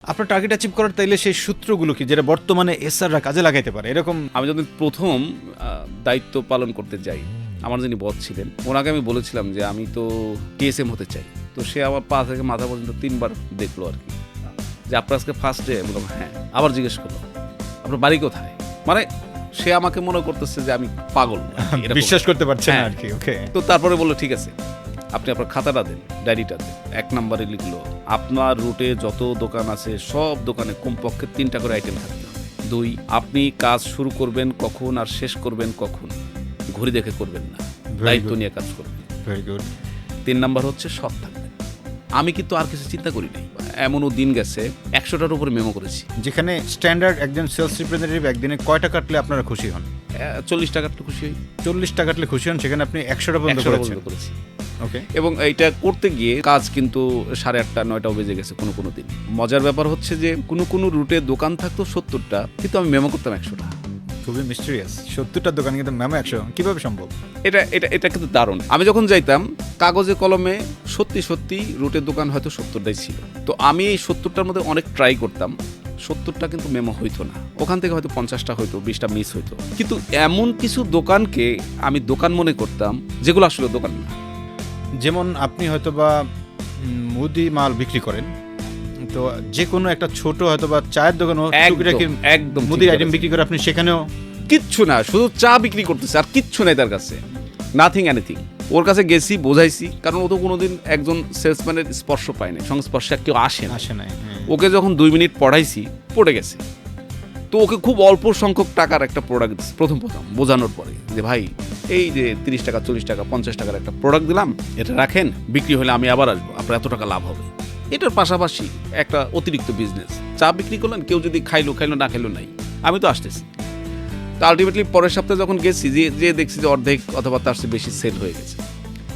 আপনার target achieve করার তাইলে সেই সূত্রগুলো কি যেটা বর্তমানে এসআররা কাজে লাগাইতে পারে এরকম? আমি যখন প্রথম দায়িত্ব পালন করতে যাই, আমার যিনি বস ছিলেন ওনাকে আমি বলেছিলাম যে আমি তো টিএসএম হতে চাই। তো সে আমার পা থেকে মাথা পর্যন্ত 3বার দেখলো আর কি, যে আপনার আজকে ফার্স্ট ডে। বললাম হ্যাঁ। আবার জিজ্ঞেস করলো আপনার বাড়ি কোথায়। মানে সে আমাকে মনে করতেছে যে আমি পাগল, এরকম। বিশ্বাস করতে পারছে না হ্যাঁ। আর কি। ওকে। তো তারপরে বললো ঠিক আছে, আপনি আপনার খাতাটা দেন, ডায়েরিটা দেন। 1 নম্বরে লিখলো আপনার রুটে যত দোকান আছে সব দোকানে কমপক্ষে 3টা করে আইটেম থাকতে হবে। 2, আপনি কাজ শুরু করবেন কখন আর শেষ করবেন কখন, ঘড়ি দেখে করবেন না, দায়িত্ব নিয়ে কাজ করবেন। Very good. 3 নাম্বার হচ্ছে সৎ থাকবেন। আমি কিন্তু আর কিছু চিন্তা করি নাই। এমনও দিন গেছে 100টার উপরে মেমো করেছি। যেখানে স্ট্যান্ডার্ড একজন সেলস রিপ্রেজেন্টেটিভ একদিনে কয়টা কাটলে আপনারা খুশি হন? 40 টাকা তো খুশি হই। 40টা কাটলে খুশি হন, সেখানে আপনি 100টা বন্ধ 100টা করেছেন। বন্ধ করেছি। ওকে। এবং এইটা করতে গিয়ে কাজ কিন্তু 8:30 9টাও বেজে গেছে কোনো দিন। মজার ব্যাপার হচ্ছে যে কোনো রুটে দোকান থাকতো 70টা, কিন্তু আমি মেমো করতাম 100টা। খুবই মিস্টেরিয়াস। 70টা দোকান কিন্তু ম্যামো 100 কিভাবে সম্ভব? এটা কিন্তু দারুণ। আমি যখন যাইতাম কাগজে কলমে সত্যি রুটের দোকান হয়তো 70টাই ছিল। তো আমি এই 70টার মধ্যে অনেক ট্রাই করতাম, 70টা কিন্তু মেমো হইতো না। ওখান থেকে হয়তো 50টা হইতো, 20টা মিস হইতো। কিন্তু এমন কিছু দোকানকে আমি দোকান মনে করতাম যেগুলো আসলে দোকান না। যেমন আপনি হয়তো বা মুদি মাল বিক্রি করেন, তো যে কোনো একটা ছোট হয়তো বা চায়ের দোকানও একদম মুদি আইটেম বিক্রি করে আপনি সেখানেও কিচ্ছু না, শুধু চা বিক্রি করতেছে আর কিচ্ছু নাই তার কাছে, নাথিং এনিথিং। ওর কাছে গেছি, বোঝাইছি, কারণ ও তো কোনোদিন একজন সেলসম্যানের স্পর্শ পায় না, সংস্পর্শে কেউ আসে না। ওকে যখন 2 মিনিট পড়াইছি পড়ে গেছে। তো ওকে খুব অল্প সংখ্যক টাকার একটা প্রোডাক্ট প্রথম বোঝানোর পরে যে ভাই এই যে 30 টাকা 40 টাকা 50 টাকার একটা প্রোডাক্ট দিলাম, এটা রাখেন, বিক্রি হলে আমি আবার আসবো, আপনার এত টাকা লাভ হবে। এটার পাশাপাশি একটা অতিরিক্ত বিজনেস, চা বিক্রি করলেন, কেউ যদি খাইলো না খাইলো নাই, আমি তো আসতেছি। তো আলটিমেটলি পরের সপ্তাহে যখন গেছি যে দেখছি যে অর্ধেক অথবা তার চেয়ে বেশি সেল হয়ে গেছে,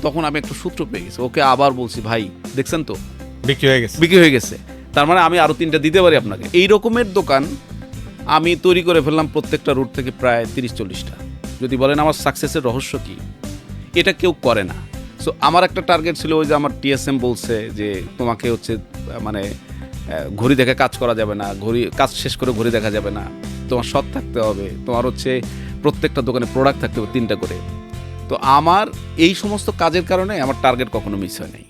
তখন আমি একটা সূত্র পেয়ে গেছি। ওকে আবার বলছি ভাই দেখছেন তো বিক্রি হয়ে গেছে, তার মানে আমি আরো 3টা দিতে পারি আপনাকে। এই রকমের দোকান আমি তৈরি করে ফেললাম প্রত্যেকটা রুট থেকে প্রায় 30-40টা। যদি বলেন আমার সাকসেসের রহস্য কি, এটা কেউ করে না। সো আমার একটা টার্গেট ছিল, ওই যে আমার টিএসএম বলছে যে তোমাকে হচ্ছে মানে ঘড়ি দেখে কাজ করা যাবে না, কাজ শেষ করে ঘড়ি দেখা যাবে না, তোমার সৎ থাকতে হবে, তোমার হচ্ছে প্রত্যেকটা দোকানে প্রোডাক্ট থাকতে হবে 3টা করে। তো আমার এই সমস্ত কাজের কারণে আমার টার্গেট কখনো মিস হয় নাই।